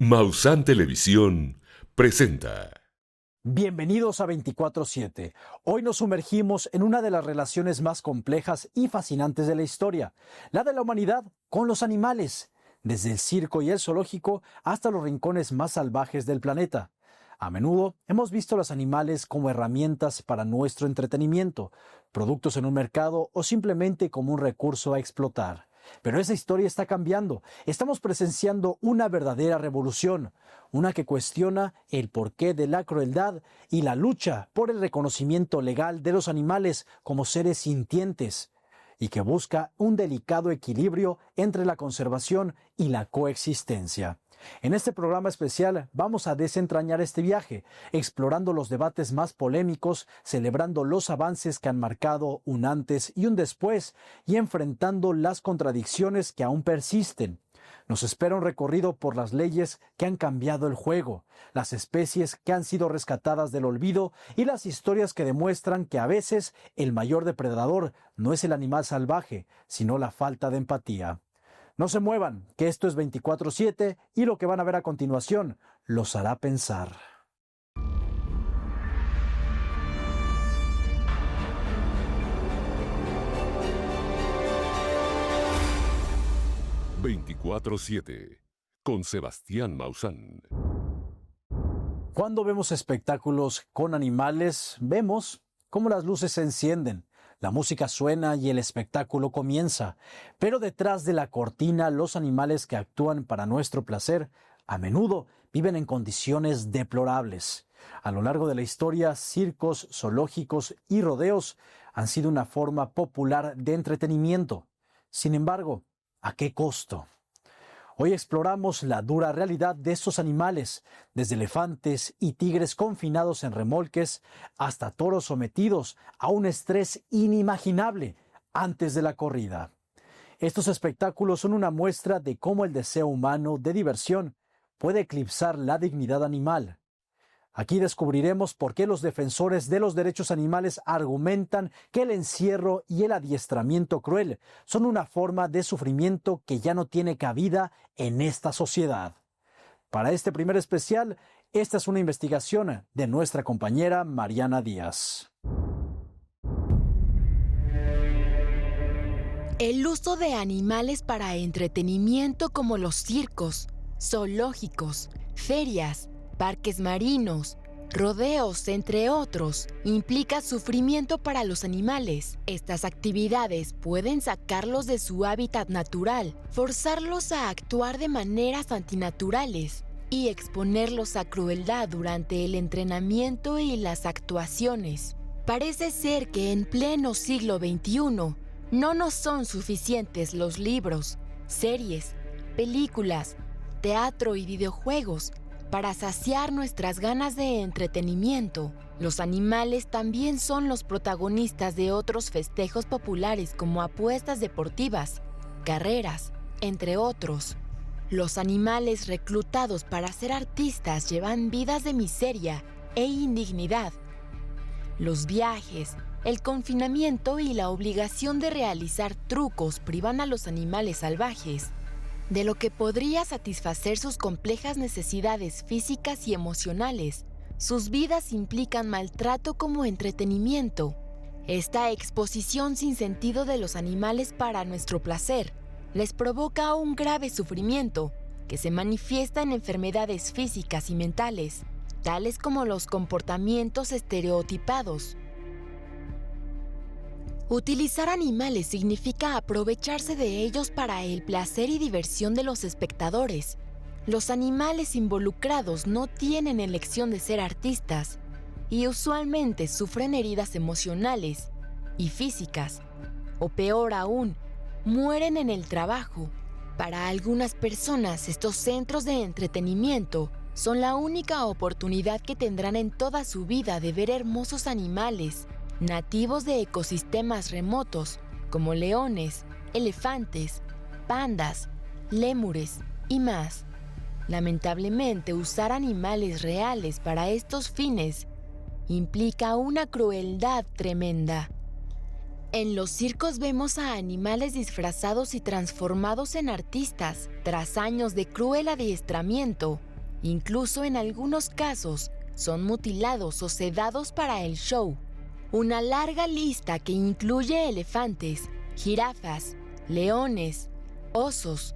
Maussan Televisión presenta. Bienvenidos a 24/7. Hoy nos sumergimos en una de las relaciones más complejas y fascinantes de la historia, la de la humanidad con los animales, desde el circo y el zoológico hasta los rincones más salvajes del planeta. A menudo hemos visto a los animales como herramientas para nuestro entretenimiento, productos en un mercado o simplemente como un recurso a explotar. Pero esa historia está cambiando. Estamos presenciando una verdadera revolución, una que cuestiona el porqué de la crueldad y la lucha por el reconocimiento legal de los animales como seres sintientes, y que busca un delicado equilibrio entre la conservación y la coexistencia. En este programa especial vamos a desentrañar este viaje, explorando los debates más polémicos, celebrando los avances que han marcado un antes y un después y enfrentando las contradicciones que aún persisten. Nos espera un recorrido por las leyes que han cambiado el juego, las especies que han sido rescatadas del olvido y las historias que demuestran que a veces el mayor depredador no es el animal salvaje, sino la falta de empatía. No se muevan, que esto es 24/7 y lo que van a ver a continuación los hará pensar. «24/7» con Sebastián Maussan. Cuando vemos espectáculos con animales, vemos cómo las luces se encienden, la música suena y el espectáculo comienza. Pero detrás de la cortina, los animales que actúan para nuestro placer a menudo viven en condiciones deplorables. A lo largo de la historia, circos, zoológicos y rodeos han sido una forma popular de entretenimiento. Sin embargo, ¿a qué costo? Hoy exploramos la dura realidad de estos animales, desde elefantes y tigres confinados en remolques hasta toros sometidos a un estrés inimaginable antes de la corrida. Estos espectáculos son una muestra de cómo el deseo humano de diversión puede eclipsar la dignidad animal. Aquí descubriremos por qué los defensores de los derechos animales argumentan que el encierro y el adiestramiento cruel son una forma de sufrimiento que ya no tiene cabida en esta sociedad. Para este primer especial, esta es una investigación de nuestra compañera Mariana Díaz. El uso de animales para entretenimiento como los circos, zoológicos, ferias, parques marinos, rodeos, entre otros, implica sufrimiento para los animales. Estas actividades pueden sacarlos de su hábitat natural, forzarlos a actuar de maneras antinaturales y exponerlos a crueldad durante el entrenamiento y las actuaciones. Parece ser que en pleno siglo XXI no nos son suficientes los libros, series, películas, teatro y videojuegos para saciar nuestras ganas de entretenimiento. Los animales también son los protagonistas de otros festejos populares como apuestas deportivas, carreras, entre otros. Los animales reclutados para ser artistas llevan vidas de miseria e indignidad. Los viajes, el confinamiento y la obligación de realizar trucos privan a los animales salvajes de lo que podría satisfacer sus complejas necesidades físicas y emocionales. Sus vidas implican maltrato como entretenimiento. Esta exposición sin sentido de los animales para nuestro placer les provoca un grave sufrimiento que se manifiesta en enfermedades físicas y mentales, tales como los comportamientos estereotipados. Utilizar animales significa aprovecharse de ellos para el placer y diversión de los espectadores. Los animales involucrados no tienen elección de ser artistas y usualmente sufren heridas emocionales y físicas, o peor aún, mueren en el trabajo. Para algunas personas, estos centros de entretenimiento son la única oportunidad que tendrán en toda su vida de ver hermosos animales nativos de ecosistemas remotos como leones, elefantes, pandas, lémures y más. Lamentablemente, usar animales reales para estos fines implica una crueldad tremenda. En los circos vemos a animales disfrazados y transformados en artistas tras años de cruel adiestramiento. Incluso en algunos casos son mutilados o sedados para el show. Una larga lista que incluye elefantes, jirafas, leones, osos,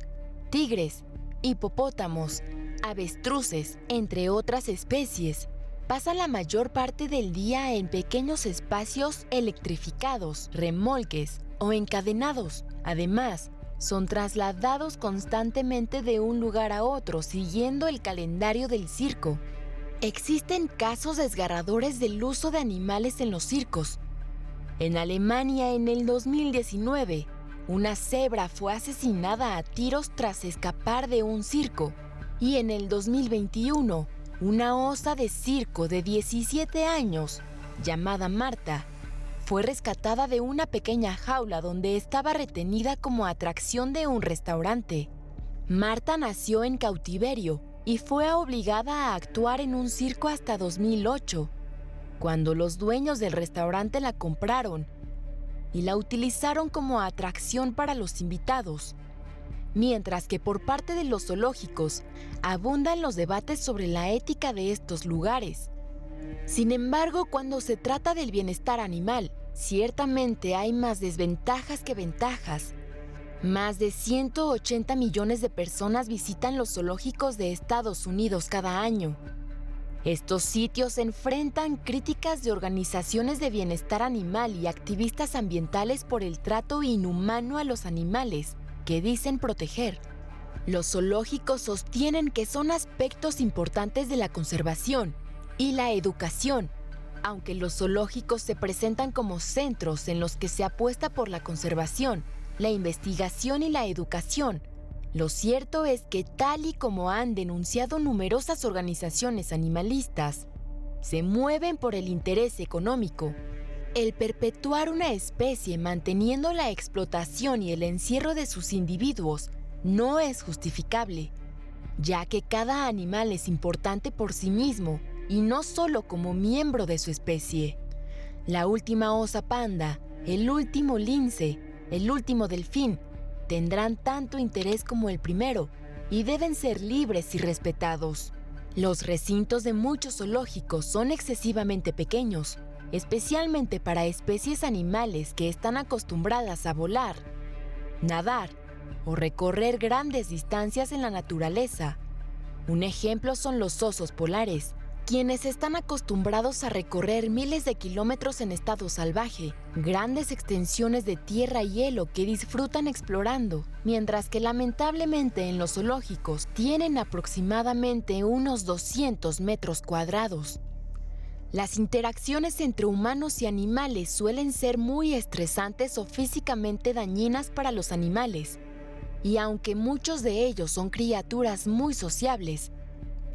tigres, hipopótamos, avestruces, entre otras especies, pasan la mayor parte del día en pequeños espacios electrificados, remolques o encadenados. Además, son trasladados constantemente de un lugar a otro siguiendo el calendario del circo. Existen casos desgarradores del uso de animales en los circos. En Alemania, en el 2019, una cebra fue asesinada a tiros tras escapar de un circo. Y en el 2021, una osa de circo de 17 años, llamada Marta, fue rescatada de una pequeña jaula donde estaba retenida como atracción de un restaurante. Marta nació en cautiverio y fue obligada a actuar en un circo hasta 2008, cuando los dueños del restaurante la compraron y la utilizaron como atracción para los invitados. Mientras que por parte de los zoológicos abundan los debates sobre la ética de estos lugares. Sin embargo, cuando se trata del bienestar animal, ciertamente hay más desventajas que ventajas. Más de 180 millones de personas visitan los zoológicos de Estados Unidos cada año. Estos sitios enfrentan críticas de organizaciones de bienestar animal y activistas ambientales por el trato inhumano a los animales que dicen proteger. Los zoológicos sostienen que son aspectos importantes de la conservación y la educación. Aunque los zoológicos se presentan como centros en los que se apuesta por la conservación, la investigación y la educación, lo cierto es que, tal y como han denunciado numerosas organizaciones animalistas, se mueven por el interés económico. El perpetuar una especie manteniendo la explotación y el encierro de sus individuos no es justificable, ya que cada animal es importante por sí mismo y no solo como miembro de su especie. La última osa panda, el último lince, el último delfín, tendrán tanto interés como el primero y deben ser libres y respetados. Los recintos de muchos zoológicos son excesivamente pequeños, especialmente para especies animales que están acostumbradas a volar, nadar o recorrer grandes distancias en la naturaleza. Un ejemplo son los osos polares, quienes están acostumbrados a recorrer miles de kilómetros en estado salvaje, grandes extensiones de tierra y hielo que disfrutan explorando, mientras que lamentablemente en los zoológicos tienen aproximadamente unos 200 metros cuadrados. Las interacciones entre humanos y animales suelen ser muy estresantes o físicamente dañinas para los animales, y aunque muchos de ellos son criaturas muy sociables,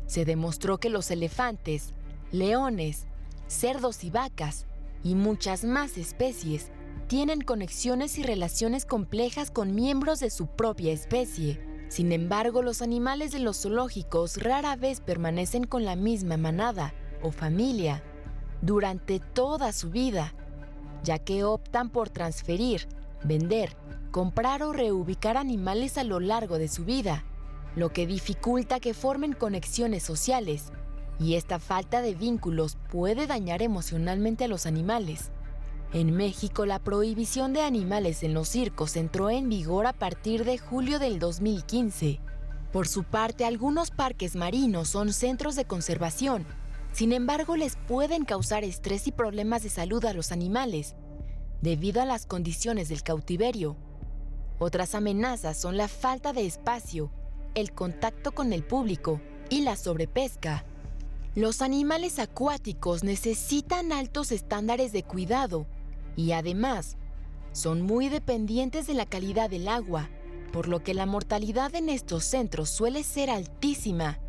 se demostró que los elefantes, leones, cerdos y vacas, y muchas más especies, tienen conexiones y relaciones complejas con miembros de su propia especie. Sin embargo, los animales de los zoológicos rara vez permanecen con la misma manada o familia durante toda su vida, ya que optan por transferir, vender, comprar o reubicar animales a lo largo de su vida, lo que dificulta que formen conexiones sociales, y esta falta de vínculos puede dañar emocionalmente a los animales. En México, la prohibición de animales en los circos entró en vigor a partir de julio del 2015. Por su parte, algunos parques marinos son centros de conservación. Sin embargo, les pueden causar estrés y problemas de salud a los animales, debido a las condiciones del cautiverio. Otras amenazas son la falta de espacio, el contacto con el público y la sobrepesca. Los animales acuáticos necesitan altos estándares de cuidado y además son muy dependientes de la calidad del agua, por lo que la mortalidad en estos centros suele ser altísima.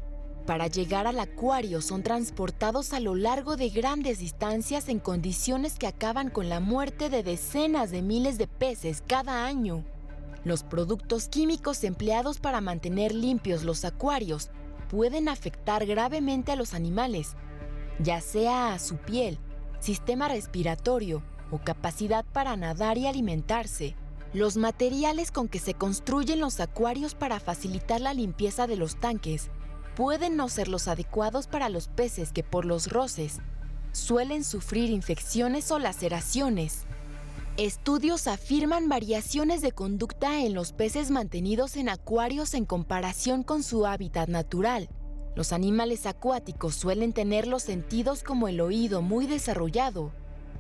Para llegar al acuario son transportados a lo largo de grandes distancias en condiciones que acaban con la muerte de decenas de miles de peces cada año. Los productos químicos empleados para mantener limpios los acuarios pueden afectar gravemente a los animales, ya sea a su piel, sistema respiratorio o capacidad para nadar y alimentarse. Los materiales con que se construyen los acuarios para facilitar la limpieza de los tanques pueden no ser los adecuados para los peces que por los roces suelen sufrir infecciones o laceraciones. Estudios afirman variaciones de conducta en los peces mantenidos en acuarios en comparación con su hábitat natural. Los animales acuáticos suelen tener los sentidos como el oído muy desarrollado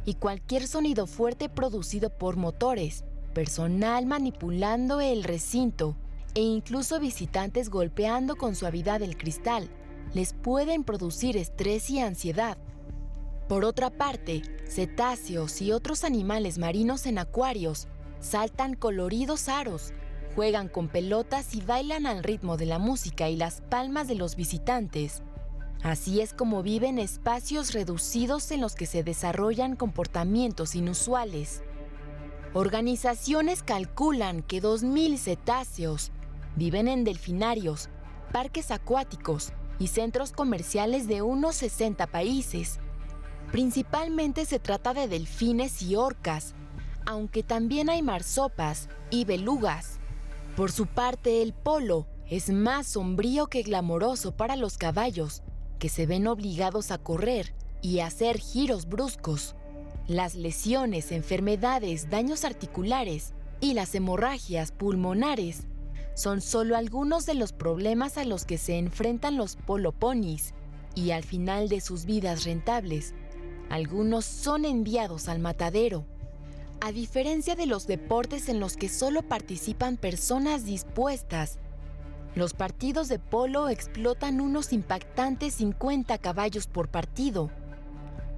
y cualquier sonido fuerte producido por motores, personal manipulando el recinto e incluso visitantes golpeando con suavidad el cristal les pueden producir estrés y ansiedad. Por otra parte, cetáceos y otros animales marinos en acuarios saltan coloridos aros, juegan con pelotas y bailan al ritmo de la música y las palmas de los visitantes. Así es como viven espacios reducidos en los que se desarrollan comportamientos inusuales. Organizaciones calculan que 2.000 cetáceos viven en delfinarios, parques acuáticos y centros comerciales de unos 60 países. Principalmente se trata de delfines y orcas, aunque también hay marsopas y belugas. Por su parte, el polo es más sombrío que glamoroso para los caballos, que se ven obligados a correr y a hacer giros bruscos. Las lesiones, enfermedades, daños articulares y las hemorragias pulmonares son solo algunos de los problemas a los que se enfrentan los polo ponis, y al final de sus vidas rentables, algunos son enviados al matadero. A diferencia de los deportes en los que solo participan personas dispuestas, los partidos de polo explotan unos impactantes 50 caballos por partido.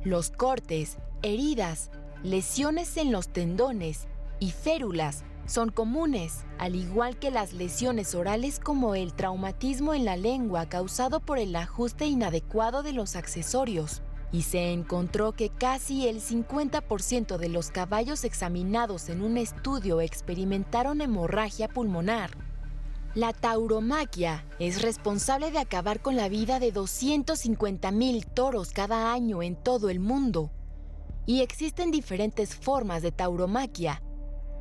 Los cortes, heridas, lesiones en los tendones y férulas son comunes, al igual que las lesiones orales como el traumatismo en la lengua causado por el ajuste inadecuado de los accesorios. Y se encontró que casi el 50% de los caballos examinados en un estudio experimentaron hemorragia pulmonar. La tauromaquia es responsable de acabar con la vida de 250,000 toros cada año en todo el mundo. Y existen diferentes formas de tauromaquia.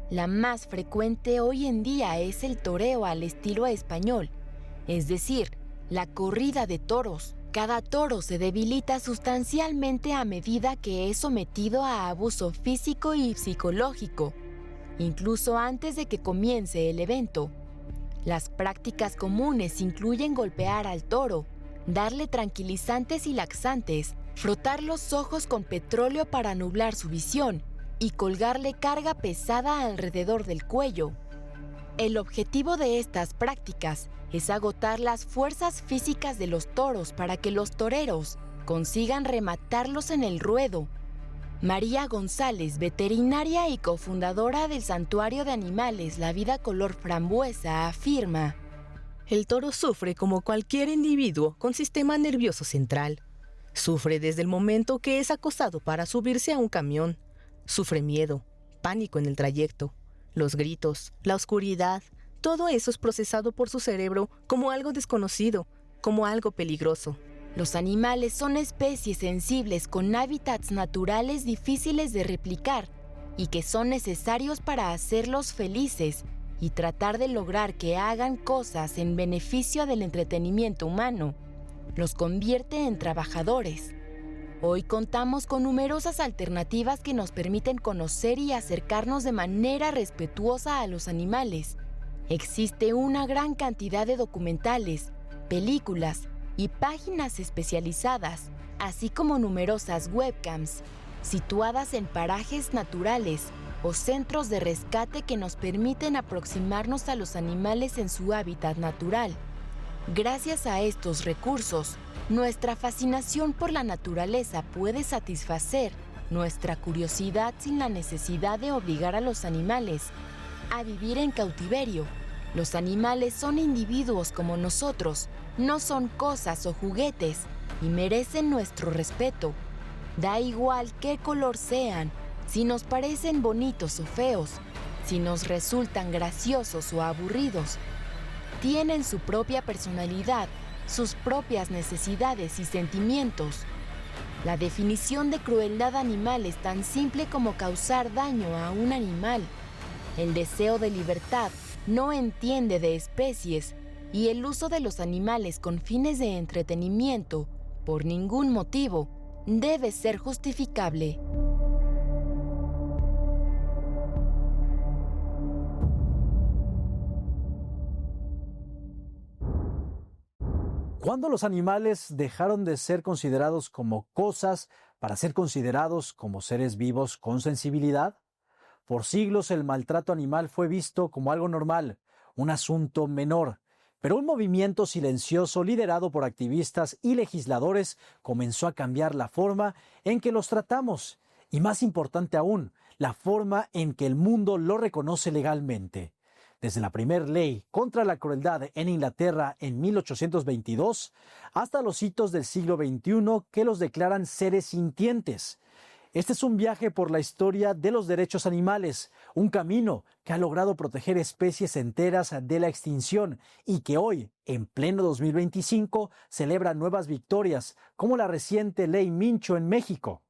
La más frecuente hoy en día es el toreo al estilo español, es decir, la corrida de toros. Cada toro se debilita sustancialmente a medida que es sometido a abuso físico y psicológico, incluso antes de que comience el evento. Las prácticas comunes incluyen golpear al toro, darle tranquilizantes y laxantes, frotar los ojos con petróleo para nublar su visión y colgarle carga pesada alrededor del cuello. El objetivo de estas prácticas es agotar las fuerzas físicas de los toros para que los toreros consigan rematarlos en el ruedo. María González, veterinaria y cofundadora del Santuario de Animales La Vida Color Frambuesa, afirma: el toro sufre como cualquier individuo con sistema nervioso central. Sufre desde el momento que es acosado para subirse a un camión. Sufre miedo, pánico en el trayecto, los gritos, la oscuridad. Todo eso es procesado por su cerebro como algo desconocido, como algo peligroso. Los animales son especies sensibles con hábitats naturales difíciles de replicar y que son necesarios para hacerlos felices y tratar de lograr que hagan cosas en beneficio del entretenimiento humano. Los convierte en trabajadores. Hoy contamos con numerosas alternativas que nos permiten conocer y acercarnos de manera respetuosa a los animales. Existe una gran cantidad de documentales, películas y páginas especializadas, así como numerosas webcams, situadas en parajes naturales o centros de rescate que nos permiten aproximarnos a los animales en su hábitat natural. Gracias a estos recursos, nuestra fascinación por la naturaleza puede satisfacer nuestra curiosidad sin la necesidad de obligar a los animales a vivir en cautiverio. Los animales son individuos como nosotros, no son cosas o juguetes y merecen nuestro respeto. Da igual qué color sean, si nos parecen bonitos o feos, si nos resultan graciosos o aburridos. Tienen su propia personalidad, sus propias necesidades y sentimientos. La definición de crueldad animal es tan simple como causar daño a un animal. El deseo de libertad no entiende de especies, y el uso de los animales con fines de entretenimiento, por ningún motivo, debe ser justificable. ¿Cuándo los animales dejaron de ser considerados como cosas para ser considerados como seres vivos con sensibilidad? Por siglos el maltrato animal fue visto como algo normal, un asunto menor, pero un movimiento silencioso liderado por activistas y legisladores comenzó a cambiar la forma en que los tratamos y, más importante aún, la forma en que el mundo lo reconoce legalmente. Desde la primera ley contra la crueldad en Inglaterra en 1822 hasta los hitos del siglo XXI que los declaran seres sintientes. Este es un viaje por la historia de los derechos animales, un camino que ha logrado proteger especies enteras de la extinción y que hoy, en pleno 2025, celebra nuevas victorias, como la reciente Ley Mincho en México.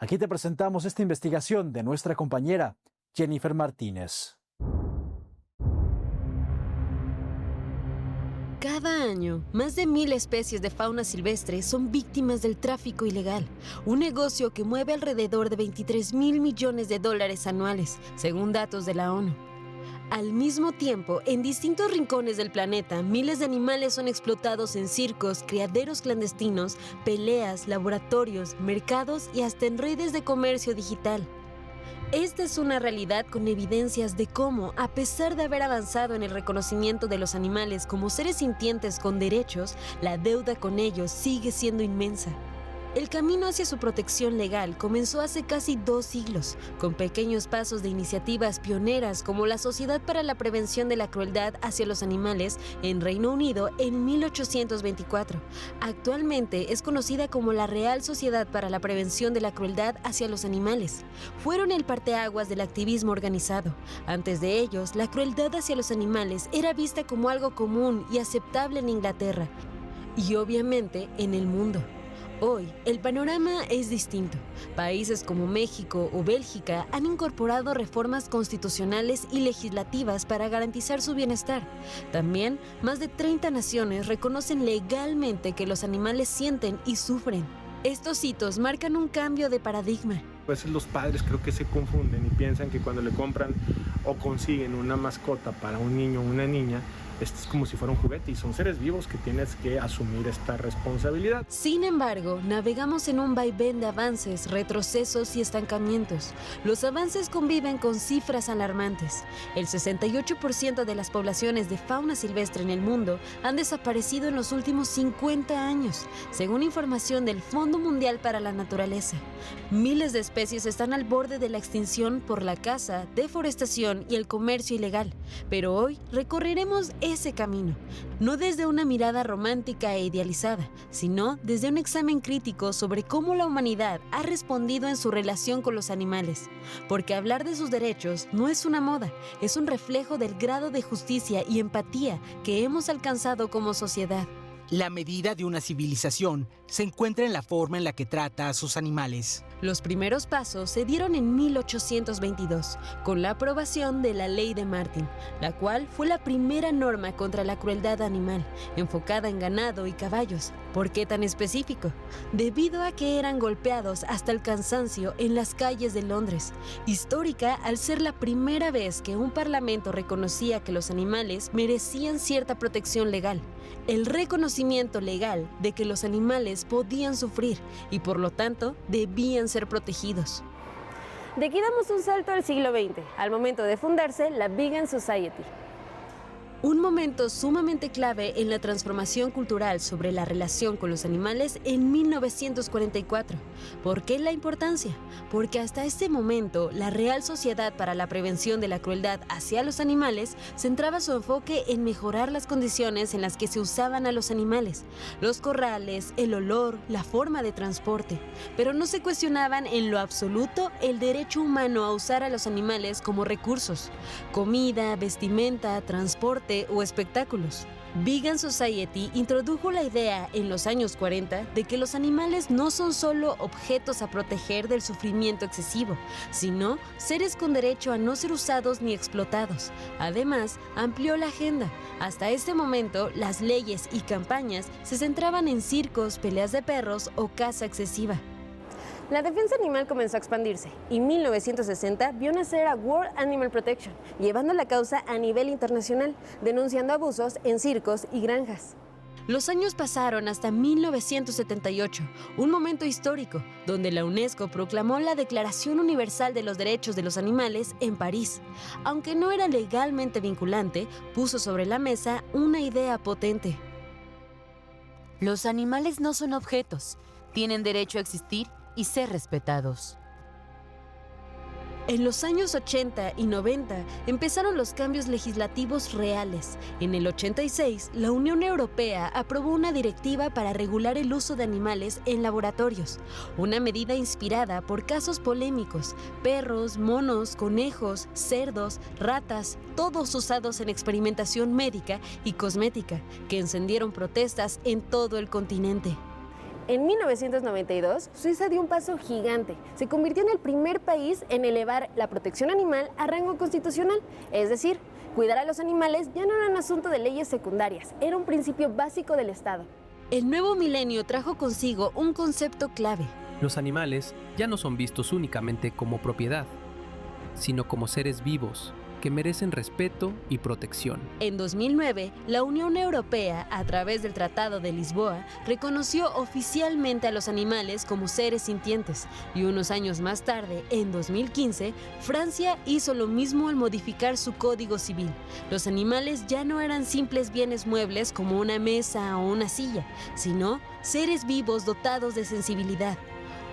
Aquí te presentamos esta investigación de nuestra compañera Jennifer Martínez. Cada año, más de 1,000 especies de fauna silvestre son víctimas del tráfico ilegal, un negocio que mueve alrededor de $23,000 millones anuales, según datos de la ONU. Al mismo tiempo, en distintos rincones del planeta, miles de animales son explotados en circos, criaderos clandestinos, peleas, laboratorios, mercados y hasta en redes de comercio digital. Esta es una realidad con evidencias de cómo, a pesar de haber avanzado en el reconocimiento de los animales como seres sintientes con derechos, la deuda con ellos sigue siendo inmensa. El camino hacia su protección legal comenzó hace casi 2 siglos, con pequeños pasos de iniciativas pioneras como la Sociedad para la Prevención de la Crueldad hacia los Animales en Reino Unido en 1824. Actualmente es conocida como la Real Sociedad para la Prevención de la Crueldad hacia los Animales. Fueron el parteaguas del activismo organizado. Antes de ellos, la crueldad hacia los animales era vista como algo común y aceptable en Inglaterra, y obviamente en el mundo. Hoy, el panorama es distinto. Países como México o Bélgica han incorporado reformas constitucionales y legislativas para garantizar su bienestar. También, más de 30 naciones reconocen legalmente que los animales sienten y sufren. Estos hitos marcan un cambio de paradigma. A veces los padres creo que se confunden y piensan que cuando le compran o consiguen una mascota para un niño o una niña, es como si fuera un juguete y son seres vivos que tienes que asumir esta responsabilidad. Sin embargo, navegamos en un vaivén de avances, retrocesos y estancamientos. Los avances conviven con cifras alarmantes. El 68% de las poblaciones de fauna silvestre en el mundo han desaparecido en los últimos 50 años, según información del Fondo Mundial para la Naturaleza. Miles de especies están al borde de la extinción por la caza, deforestación y el comercio ilegal. Pero hoy recorreremos ese camino, no desde una mirada romántica e idealizada, sino desde un examen crítico sobre cómo la humanidad ha respondido en su relación con los animales. Porque hablar de sus derechos no es una moda, es un reflejo del grado de justicia y empatía que hemos alcanzado como sociedad. La medida de una civilización se encuentra en la forma en la que trata a sus animales. Los primeros pasos se dieron en 1822, con la aprobación de la Ley de Martin, la cual fue la primera norma contra la crueldad animal, enfocada en ganado y caballos. ¿Por qué tan específico? Debido a que eran golpeados hasta el cansancio en las calles de Londres. Histórica al ser la primera vez que un parlamento reconocía que los animales merecían cierta protección legal. El reconocimiento legal de que los animales podían sufrir y por lo tanto debían ser protegidos. De aquí damos un salto al siglo XX, al momento de fundarse la Vegan Society. Un momento sumamente clave en la transformación cultural sobre la relación con los animales en 1944. ¿Por qué la importancia? Porque hasta este momento la Real Sociedad para la Prevención de la Crueldad hacia los Animales centraba su enfoque en mejorar las condiciones en las que se usaban a los animales, los corrales, el olor, la forma de transporte, pero no se cuestionaban en lo absoluto el derecho humano a usar a los animales como recursos, comida, vestimenta, transporte o espectáculos. Vegan Society introdujo la idea en los años 40 de que los animales no son solo objetos a proteger del sufrimiento excesivo, sino seres con derecho a no ser usados ni explotados. Además, amplió la agenda. Hasta este momento, las leyes y campañas se centraban en circos, peleas de perros o caza excesiva. La defensa animal comenzó a expandirse y 1960 vio nacer a World Animal Protection, llevando la causa a nivel internacional, denunciando abusos en circos y granjas. Los años pasaron hasta 1978, un momento histórico, donde la UNESCO proclamó la Declaración Universal de los Derechos de los Animales en París. Aunque no era legalmente vinculante, puso sobre la mesa una idea potente. Los animales no son objetos, tienen derecho a existir y ser respetados. En los años 80 y 90 empezaron los cambios legislativos reales. En el 86, la Unión Europea aprobó una directiva para regular el uso de animales en laboratorios, una medida inspirada por casos polémicos: perros, monos, conejos, cerdos, ratas, todos usados en experimentación médica y cosmética, que encendieron protestas en todo el continente. En 1992, Suiza dio un paso gigante. Se convirtió en el primer país en elevar la protección animal a rango constitucional. Es decir, cuidar a los animales ya no era un asunto de leyes secundarias, era un principio básico del Estado. El nuevo milenio trajo consigo un concepto clave. Los animales ya no son vistos únicamente como propiedad, sino como seres vivos que merecen respeto y protección. En 2009, la Unión Europea, a través del Tratado de Lisboa, reconoció oficialmente a los animales como seres sintientes, y unos años más tarde, en 2015, Francia hizo lo mismo al modificar su Código Civil. Los animales ya no eran simples bienes muebles como una mesa o una silla, sino seres vivos dotados de sensibilidad.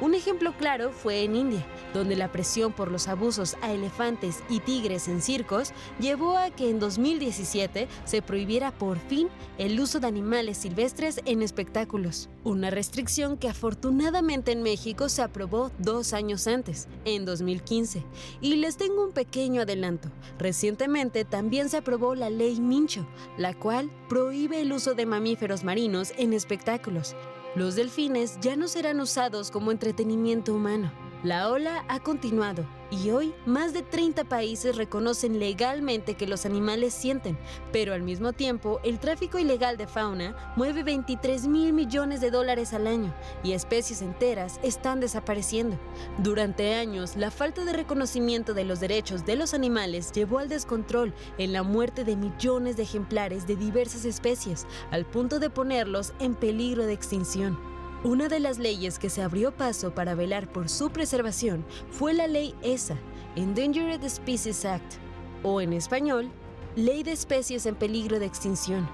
Un ejemplo claro fue en India, donde la presión por los abusos a elefantes y tigres en circos llevó a que en 2017 se prohibiera por fin el uso de animales silvestres en espectáculos. Una restricción que afortunadamente en México se aprobó 2 años antes, en 2015. Y les tengo un pequeño adelanto. Recientemente también se aprobó la Ley Mincho, la cual prohíbe el uso de mamíferos marinos en espectáculos. Los delfines ya no serán usados como entretenimiento humano. La ola ha continuado y hoy más de 30 países reconocen legalmente que los animales sienten, pero al mismo tiempo el tráfico ilegal de fauna mueve $23,000 millones al año y especies enteras están desapareciendo. Durante años, la falta de reconocimiento de los derechos de los animales llevó al descontrol en la muerte de millones de ejemplares de diversas especies, al punto de ponerlos en peligro de extinción. Una de las leyes que se abrió paso para velar por su preservación fue la ley ESA, Endangered Species Act, o en español, Ley de Especies en Peligro de Extinción,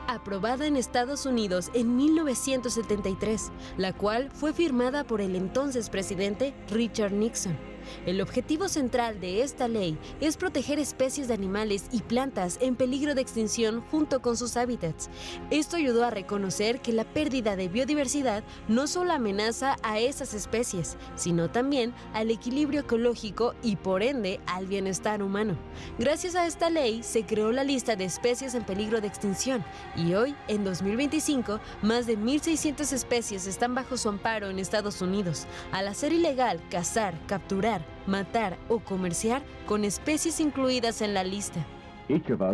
aprobada en Estados Unidos en 1973, la cual fue firmada por el entonces presidente Richard Nixon. El objetivo central de esta ley es proteger especies de animales y plantas en peligro de extinción junto con sus hábitats. Esto ayudó a reconocer que la pérdida de biodiversidad no solo amenaza a esas especies, sino también al equilibrio ecológico y por ende al bienestar humano. Gracias a esta ley se creó la lista de especies en peligro de extinción y hoy, en 2025, más de 1,600 especies están bajo su amparo en Estados Unidos. Al hacer ilegal cazar, capturar, matar o comerciar con especies incluidas en la lista.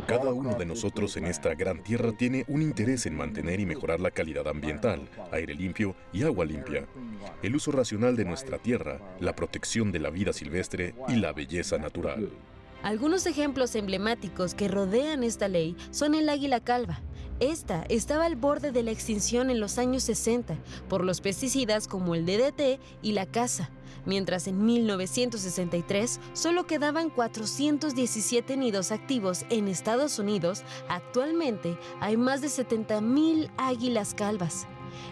Cada uno de nosotros en esta gran tierra tiene un interés en mantener y mejorar la calidad ambiental, aire limpio y agua limpia, el uso racional de nuestra tierra, la protección de la vida silvestre y la belleza natural. Algunos ejemplos emblemáticos que rodean esta ley son el águila calva. Esta estaba al borde de la extinción en los años 60 por los pesticidas como el DDT y la caza, mientras en 1963 solo quedaban 417 nidos activos en Estados Unidos. Actualmente hay más de 70,000 águilas calvas.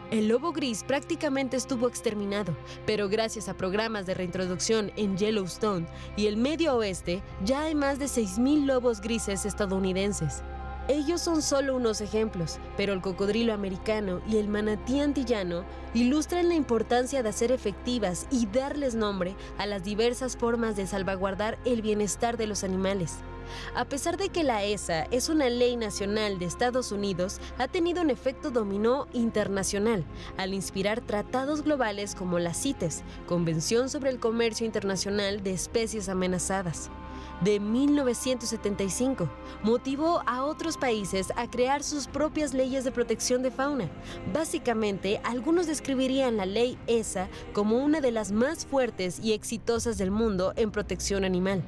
El lobo gris prácticamente estuvo exterminado, pero gracias a programas de reintroducción en Yellowstone y el Medio Oeste, ya hay más de 6,000 lobos grises estadounidenses. Ellos son solo unos ejemplos, pero el cocodrilo americano y el manatí antillano ilustran la importancia de hacer efectivas y darles nombre a las diversas formas de salvaguardar el bienestar de los animales. A pesar de que la ESA es una ley nacional de Estados Unidos, ha tenido un efecto dominó internacional al inspirar tratados globales como la CITES, Convención sobre el Comercio Internacional de Especies Amenazadas, de 1975, motivó a otros países a crear sus propias leyes de protección de fauna. Básicamente, algunos describirían la ley ESA como una de las más fuertes y exitosas del mundo en protección animal.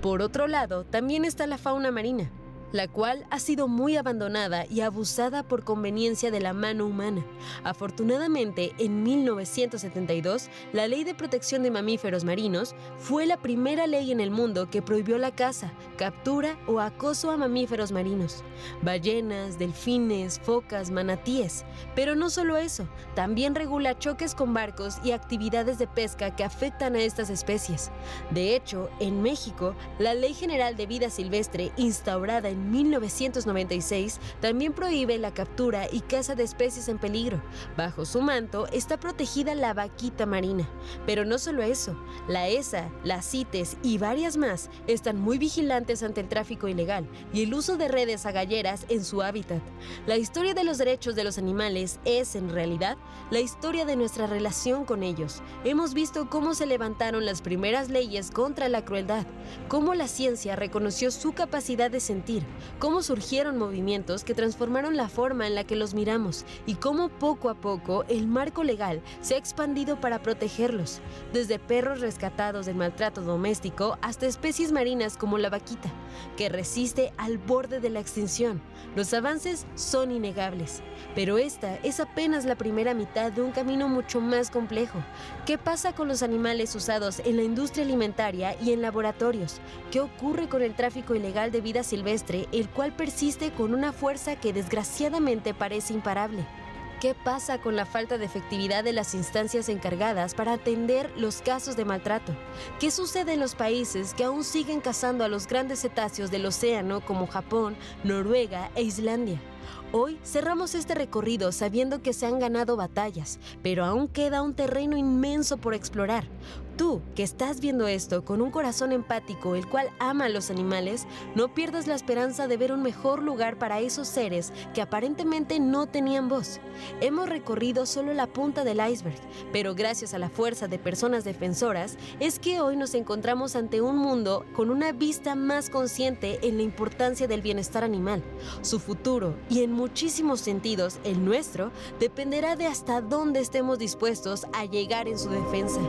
Por otro lado, también está la fauna marina, la cual ha sido muy abandonada y abusada por conveniencia de la mano humana. Afortunadamente, en 1972, la Ley de Protección de Mamíferos Marinos fue la primera ley en el mundo que prohibió la caza, captura o acoso a mamíferos marinos, ballenas, delfines, focas, manatíes. Pero no solo eso, también regula choques con barcos y actividades de pesca que afectan a estas especies. De hecho, en México, la Ley General de Vida Silvestre, instaurada en 1996, también prohíbe la captura y caza de especies en peligro. Bajo su manto está protegida la vaquita marina. Pero no solo eso, la ESA, la CITES y varias más están muy vigilantes ante el tráfico ilegal y el uso de redes agalleras en su hábitat. La historia de los derechos de los animales es, en realidad, la historia de nuestra relación con ellos. Hemos visto cómo se levantaron las primeras leyes contra la crueldad, cómo la ciencia reconoció su capacidad de sentir, cómo surgieron movimientos que transformaron la forma en la que los miramos y cómo poco a poco el marco legal se ha expandido para protegerlos, desde perros rescatados del maltrato doméstico hasta especies marinas como la vaquita, que resiste al borde de la extinción. Los avances son innegables, pero esta es apenas la primera mitad de un camino mucho más complejo. ¿Qué pasa con los animales usados en la industria alimentaria y en laboratorios? ¿Qué ocurre con el tráfico ilegal de vida silvestre, el cual persiste con una fuerza que desgraciadamente parece imparable? ¿Qué pasa con la falta de efectividad de las instancias encargadas para atender los casos de maltrato? ¿Qué sucede en los países que aún siguen cazando a los grandes cetáceos del océano como Japón, Noruega e Islandia? Hoy cerramos este recorrido sabiendo que se han ganado batallas, pero aún queda un terreno inmenso por explorar. Tú, que estás viendo esto con un corazón empático, el cual ama a los animales, no pierdas la esperanza de ver un mejor lugar para esos seres que aparentemente no tenían voz. Hemos recorrido solo la punta del iceberg, pero gracias a la fuerza de personas defensoras, es que hoy nos encontramos ante un mundo con una vista más consciente en la importancia del bienestar animal. Su futuro, y en muchísimos sentidos el nuestro, dependerá de hasta dónde estemos dispuestos a llegar en su defensa.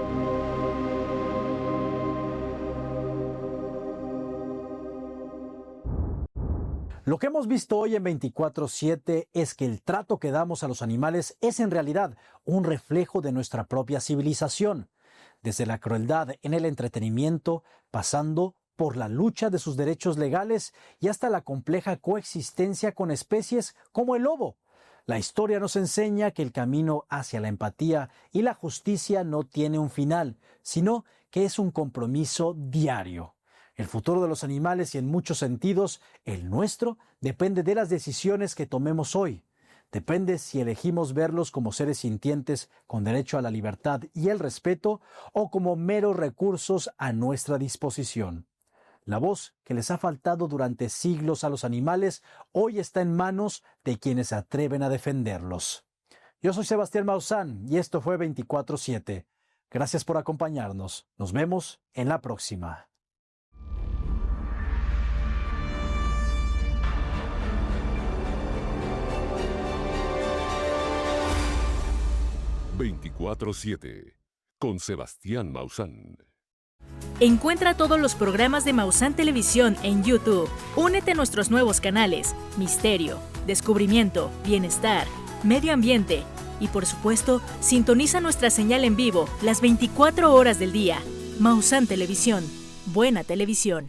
Lo que hemos visto hoy en 24/7 es que el trato que damos a los animales es en realidad un reflejo de nuestra propia civilización, desde la crueldad en el entretenimiento, pasando por la lucha de sus derechos legales y hasta la compleja coexistencia con especies como el lobo. La historia nos enseña que el camino hacia la empatía y la justicia no tiene un final, sino que es un compromiso diario. El futuro de los animales y en muchos sentidos, el nuestro, depende de las decisiones que tomemos hoy. Depende si elegimos verlos como seres sintientes con derecho a la libertad y el respeto o como meros recursos a nuestra disposición. La voz que les ha faltado durante siglos a los animales hoy está en manos de quienes se atreven a defenderlos. Yo soy Sebastián Maussan y esto fue 24/7. Gracias por acompañarnos. Nos vemos en la próxima. 24/7 con Sebastián Maussan. Encuentra todos los programas de Maussan Televisión en YouTube. Únete a nuestros nuevos canales: Misterio, Descubrimiento, Bienestar, Medio Ambiente y, por supuesto, sintoniza nuestra señal en vivo las 24 horas del día. Maussan Televisión. Buena televisión.